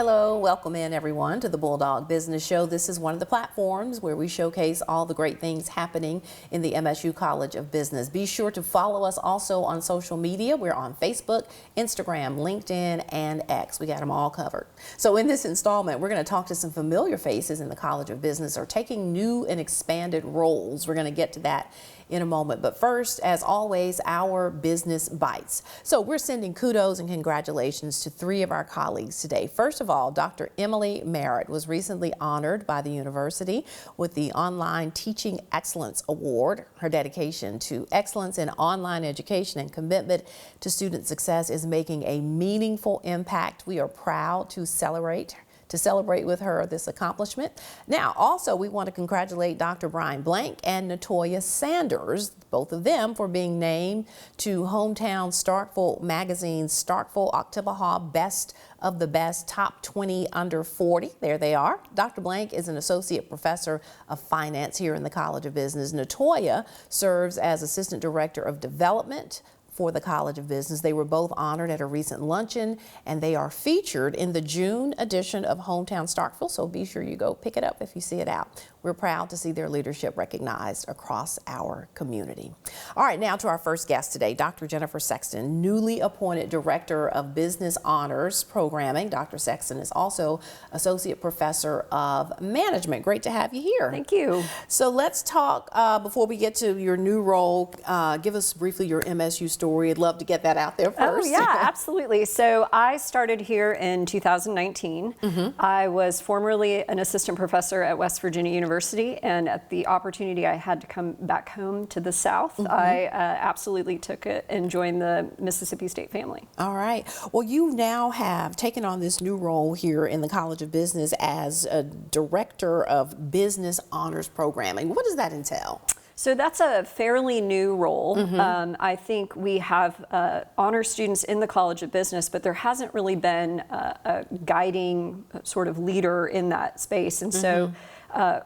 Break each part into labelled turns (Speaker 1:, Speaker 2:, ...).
Speaker 1: Hello, welcome in everyone to the Bulldog Business Show. This is one of the platforms where we showcase all the great things happening in the MSU College of Business. Be sure to follow us also on social media. We're on Facebook, Instagram, LinkedIn, and X. We got them all covered. So in this installment, we're going to talk to some familiar faces in the College of Business or taking new and expanded roles. We're going to get to that in a moment. But first, as always, our business bites. So we're sending kudos and congratulations to three of our colleagues today. First of all, Dr. Emily Merritt was recently honored by the university with the Online Teaching Excellence Award. Her dedication to excellence in online education and commitment to student success is making a meaningful impact. We are proud to celebrate with her this accomplishment. Now, also, we want to congratulate Dr. Brian Blank and Natoya Sanders, both of them, for being named to Hometown Starkville Magazine's Starkville October Best of the Best Top 20 Under 40. There they are. Dr. Blank is an associate professor of finance here in the College of Business. Natoya serves as assistant director of development for the College of Business. They were both honored at a recent luncheon, and they are featured in the June edition of Hometown Starkville, so be sure you go pick it up if you see it out. We're proud to see their leadership recognized across our community. All right, now to our first guest today, Dr. Jennifer Sexton, newly appointed Director of Business Honors Programming. Dr. Sexton is also Associate Professor of Management. Great to have you here.
Speaker 2: Thank you.
Speaker 1: So let's talk, before we get to your new role, give us briefly your MSU story. I'd love to get that out there first.
Speaker 2: Oh, yeah, absolutely. So I started here in 2019. I was formerly an assistant professor at West Virginia University, and at the opportunity I had to come back home to the South, I absolutely took it and joined the Mississippi State family.
Speaker 1: All right. Well, you now have taken on this new role here in the College of Business as a Director of Business Honors Programming. What does that entail?
Speaker 2: So that's a fairly new role. I think we have honor students in the College of Business, but there hasn't really been a guiding sort of leader in that space. And so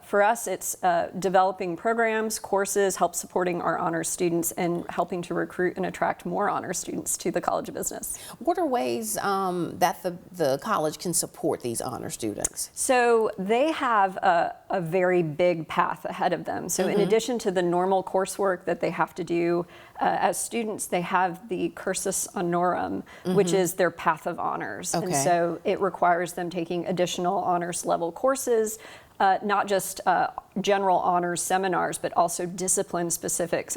Speaker 2: for us, it's developing programs, courses, help supporting our honor students, and helping to recruit and attract more honor students to the College of Business.
Speaker 1: What are ways that the college can support these honor students?
Speaker 2: So they have a very big path ahead of them. So in addition to the normal coursework that they have to do as students, they have the cursus honorum, which is their path of honors. And so it requires them taking additional honors level courses, not just general honors seminars, but also discipline specific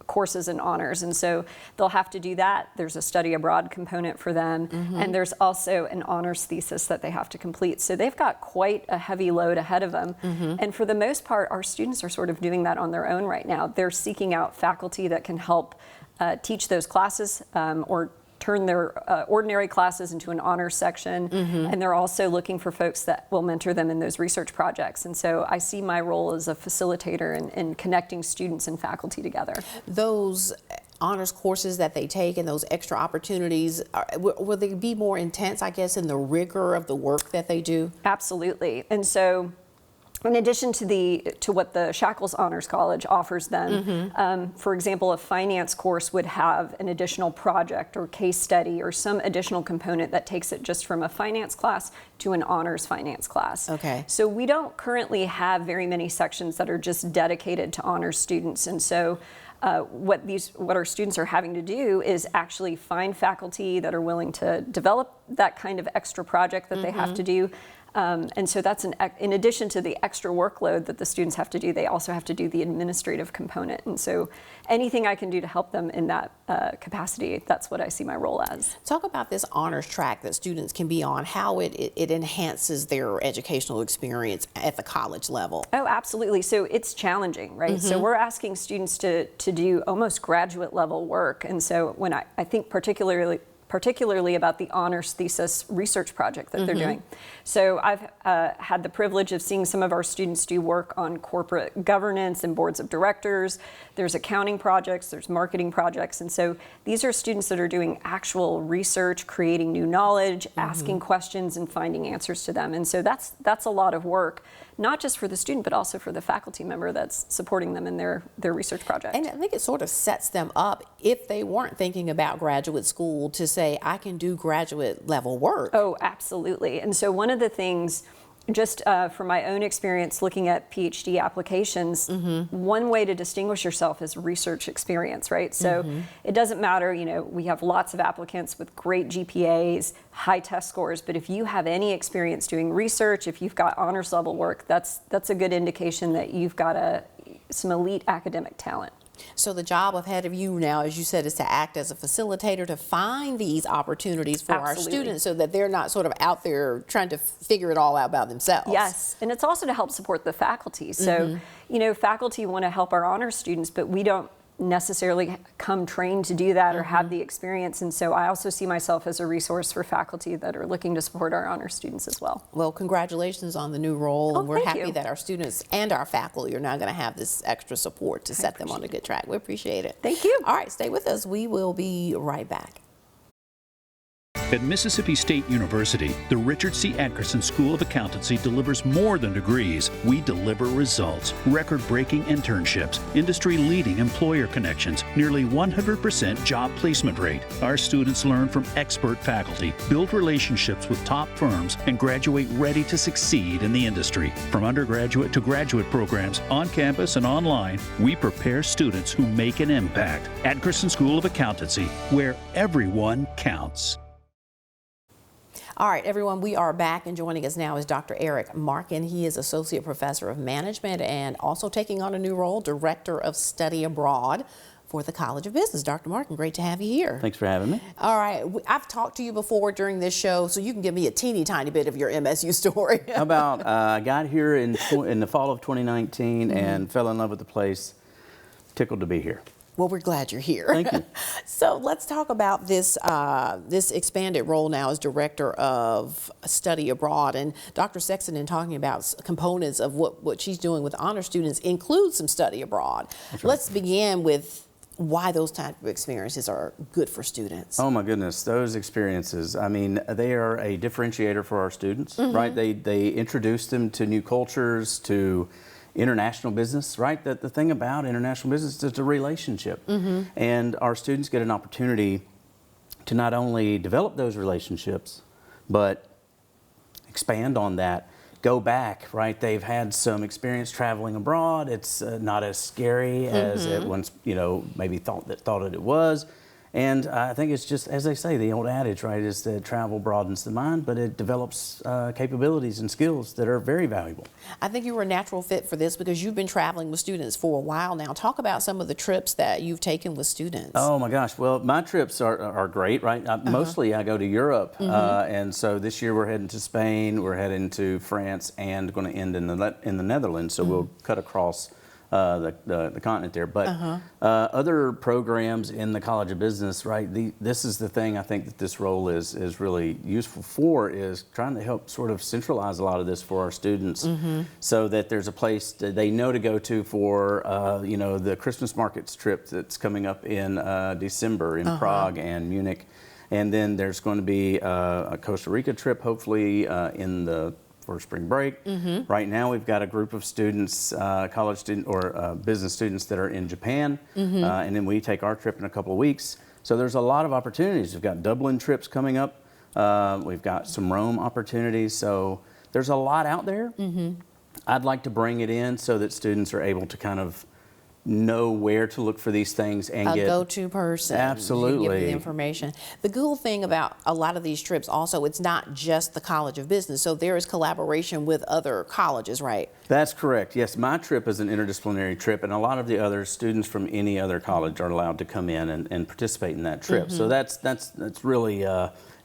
Speaker 2: courses and honors. And so they'll have to do that. There's a study abroad component for them. And there's also an honors thesis that they have to complete. So they've got quite a heavy load ahead of them. And for the most part, our students are sort of doing that on their own right now. They're seeking out faculty that can help teach those classes or turn their ordinary classes into an honors section, and they're also looking for folks that will mentor them in those research projects. And so I see my role as a facilitator in connecting students and faculty together.
Speaker 1: Those honors courses that they take and those extra opportunities, will they be more intense, I guess, in the rigor of the work that they do? Absolutely.
Speaker 2: And so in addition to what the Shackles Honors College offers them, for example, a finance course would have an additional project or case study or some additional component that takes it just from a finance class to an honors finance class. So we don't currently have very many sections that are just dedicated to honors students. And so what our students are having to do is actually find faculty that are willing to develop that kind of extra project that they have to do. And so that's in addition to the extra workload that the students have to do, they also have to do the administrative component. And so anything I can do to help them in that capacity, that's what I see my role as.
Speaker 1: Talk about this honors track that students can be on, how it enhances their educational experience at the college level.
Speaker 2: Oh, absolutely. So it's challenging, right? So we're asking students to do almost graduate level work. And so when I think particularly about the honors thesis research project that they're doing. So I've had the privilege of seeing some of our students do work on corporate governance and boards of directors. There's accounting projects, there's marketing projects. And so these are students that are doing actual research, creating new knowledge, asking questions and finding answers to them. And so that's a lot of work. not just for the student, but also for the faculty member that's supporting them in their research project.
Speaker 1: And I think it sort of sets them up, if they weren't thinking about graduate school, to say, I can do graduate level work.
Speaker 2: Oh, absolutely. And so one of the things, just from my own experience looking at PhD applications, one way to distinguish yourself is research experience, right? So it doesn't matter, you know, we have lots of applicants with great GPAs, high test scores, but if you have any experience doing research, if you've got honors level work, that's a good indication that you've got some elite academic talent.
Speaker 1: So the job ahead of you now, as you said, is to act as a facilitator to find these opportunities for our students so that they're not sort of out there trying to figure it all out by themselves.
Speaker 2: Yes, and it's also to help support the faculty. So, you know, faculty want to help our honors students, but we don't necessarily come trained to do that or have the experience, and so I also see myself as a resource for faculty that are looking to support our honor students as well.
Speaker 1: Well, congratulations on the new role, and we're
Speaker 2: thank
Speaker 1: happy
Speaker 2: you.
Speaker 1: that our students and our faculty are now going to have this extra support to set them on a good track. We appreciate it.
Speaker 2: Thank you.
Speaker 1: All right, stay with us. We will be right back.
Speaker 3: At Mississippi State University, the Richard C. Atkerson School of Accountancy delivers more than degrees. We deliver results, record-breaking internships, industry-leading employer connections, nearly 100% job placement rate. Our students learn from expert faculty, build relationships with top firms, and graduate ready to succeed in the industry. From undergraduate to graduate programs, on campus and online, we prepare students who make an impact. Atkerson School of Accountancy, where everyone counts.
Speaker 1: All right, everyone, we are back, and joining us now is Dr. Erik Markin. He is Associate Professor of Management and also taking on a new role, Director of Study Abroad for the College of Business. Dr. Markin, great to have you here.
Speaker 4: Thanks for having me.
Speaker 1: All right, I've talked to you before during this show, so you can give me a teeny tiny bit of your MSU story.
Speaker 4: How about I got here in the fall of 2019 and fell in love with the place. Tickled to be here.
Speaker 1: Well, we're glad you're here.
Speaker 4: Thank you.
Speaker 1: So let's talk about this this expanded role now as Director of Study Abroad. And Dr. Sexton, in talking about components of what she's doing with honor students, includes some study abroad.
Speaker 4: That's right.
Speaker 1: Let's begin with why those type of experiences are good for students.
Speaker 4: Oh my goodness, those experiences. I mean, they are a differentiator for our students, right? They introduce them to new cultures, to international business, right? The thing about international business is it's a relationship. And our students get an opportunity to not only develop those relationships, but expand on that, go back, right? They've had some experience traveling abroad. It's not as scary as it once, you know, maybe thought it was. And I think it's just, as they say, the old adage, right, is that travel broadens the mind, but it develops capabilities and skills that are very valuable.
Speaker 1: I think you were a natural fit for this because you've been traveling with students for a while now. Talk about some of the trips that you've taken with students.
Speaker 4: Oh my gosh, well, my trips are great, right? Mostly I go to Europe, and so this year we're heading to Spain, we're heading to France, and going to end in the Netherlands, so we'll cut across the continent there. But other programs in the College of Business, right, this is the thing I think that this role is really useful for, is trying to help sort of centralize a lot of this for our students so that there's a place that they know to go to for, you know, the Christmas markets trip that's coming up in December in Prague and Munich. And then there's going to be a Costa Rica trip, hopefully in the for spring break. Right now we've got a group of students, college student or business students that are in Japan, and then we take our trip in a couple of weeks. So there's a lot of opportunities. We've got Dublin trips coming up. We've got some Rome opportunities. So there's a lot out there. I'd like to bring it in so that students are able to kind of know where to look for these things and get
Speaker 1: a go-to person.
Speaker 4: Absolutely.
Speaker 1: Give you the information. The cool thing about a lot of these trips also, it's not just the College of Business, so there is collaboration with other colleges, right?
Speaker 4: That's correct. Yes, my trip is an interdisciplinary trip, and a lot of the other students from any other college are allowed to come in and participate in that trip. So that's really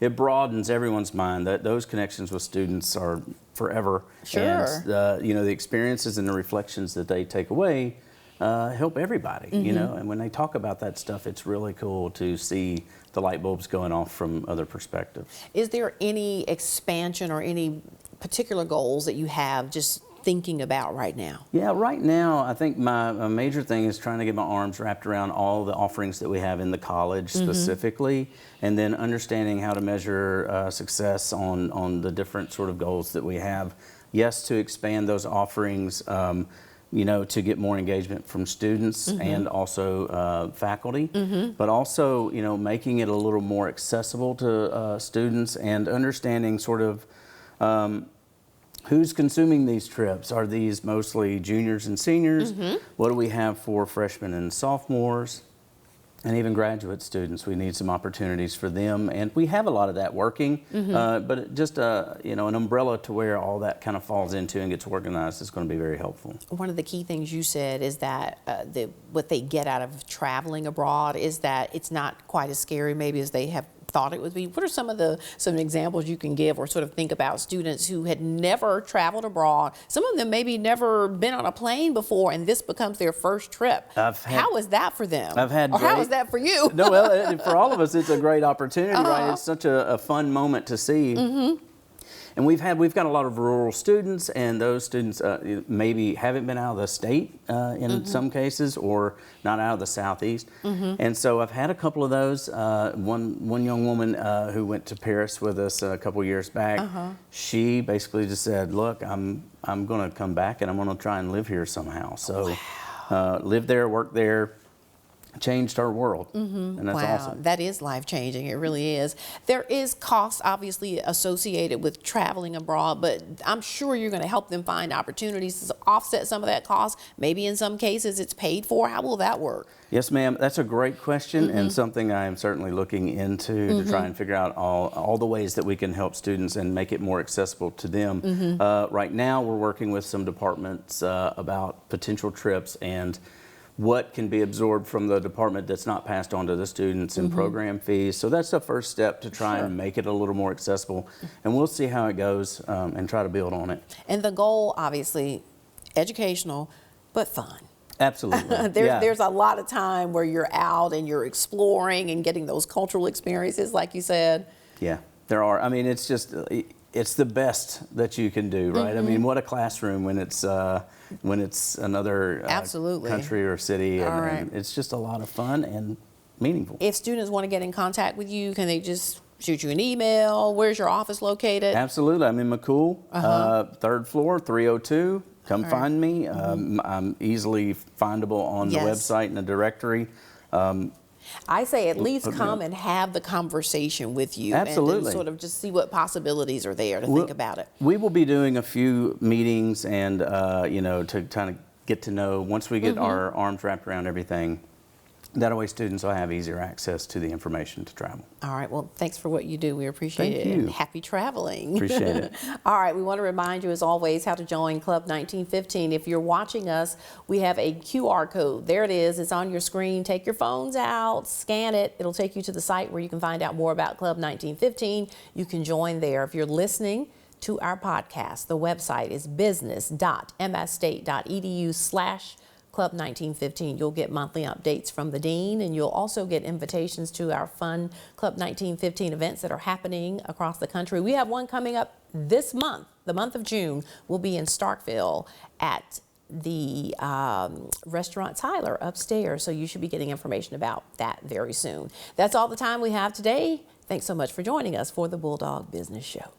Speaker 4: it broadens everyone's mind. That those connections with students are forever.
Speaker 1: Sure.
Speaker 4: And you know, the experiences and the reflections that they take away help everybody, you know, and when they talk about that stuff, it's really cool to see the light bulbs going off from other perspectives.
Speaker 1: Is there any expansion or any particular goals that you have just thinking about right now?
Speaker 4: Yeah, right now, I think my major thing is trying to get my arms wrapped around all the offerings that we have in the college specifically, and then understanding how to measure success on the different sort of goals that we have yes, to expand those offerings, you know, to get more engagement from students and also faculty, but also, you know, making it a little more accessible to students and understanding sort of who's consuming these trips. Are these mostly juniors and seniors? What do we have for freshmen and sophomores? And even graduate students, we need some opportunities for them, and we have a lot of that working. But just you know, an umbrella to where all that kind of falls into and gets organized is going to be very helpful.
Speaker 1: One of the key things you said is that what they get out of traveling abroad is that it's not quite as scary maybe as they have thought it would be. What are some examples you can give or sort of think about students who had never traveled abroad? Some of them maybe never been on a plane before, and this becomes their first trip. How is that for them? How is that for you?
Speaker 4: No, well, for all of us, it's a great opportunity, right? It's such a fun moment to see. And we've got a lot of rural students, and those students maybe haven't been out of the state in some cases, or not out of the Southeast. And so I've had a couple of those. One young woman who went to Paris with us a couple years back, she basically just said, "Look, I'm going to come back, and I'm going to try and live here somehow." So live there, work there. Changed our world, and that's awesome.
Speaker 1: That is life-changing. It really is. There is cost, obviously, associated with traveling abroad, but I'm sure you're going to help them find opportunities to offset some of that cost. Maybe in some cases it's paid for. How will that work?
Speaker 4: Yes, ma'am. That's a great question, and something I am certainly looking into to try and figure out all the ways that we can help students and make it more accessible to them. Right now, we're working with some departments about potential trips and what can be absorbed from the department that's not passed on to the students in program fees. So that's the first step to try and make it a little more accessible. And we'll see how it goes and try to build on it.
Speaker 1: And the goal, obviously, educational, but fun.
Speaker 4: Absolutely.
Speaker 1: There's a lot of time where you're out and you're exploring and getting those cultural experiences, like you said.
Speaker 4: Yeah, there are. I mean, it's just, it's the best that you can do, right? I mean, what a classroom when it's another country or city, and it's just a lot of fun and meaningful.
Speaker 1: If students want to get in contact with you, can they just shoot you an email? Where's your office located?
Speaker 4: Absolutely. I'm in McCool, 3rd floor, 302. Come find me. I'm easily findable on the website and the directory.
Speaker 1: I say at least come and have the conversation with you.
Speaker 4: Absolutely.
Speaker 1: And then sort of just see what possibilities are there to think about it.
Speaker 4: We will be doing a few meetings and, you know, to kind of get to know, once we get our arms wrapped around everything, that way students will have easier access to the information to travel.
Speaker 1: All right. Well, thanks for what you do. We appreciate it.
Speaker 4: Thank you.
Speaker 1: And happy traveling.
Speaker 4: Appreciate it.
Speaker 1: All right. We want to remind you, as always, how to join Club 1915. If you're watching us, we have a QR code. There it is. It's on your screen. Take your phones out, scan it. It'll take you to the site where you can find out more about Club 1915. You can join there. If you're listening to our podcast, the website is business.msstate.edu/Club 1915. You'll get monthly updates from the dean, and you'll also get invitations to our fun Club 1915 events that are happening across the country. We have one coming up this month, the month of June. We'll be in Starkville at the restaurant Tyler upstairs, so you should be getting information about that very soon. That's all the time we have today. Thanks so much for joining us for the Bulldog Business Show.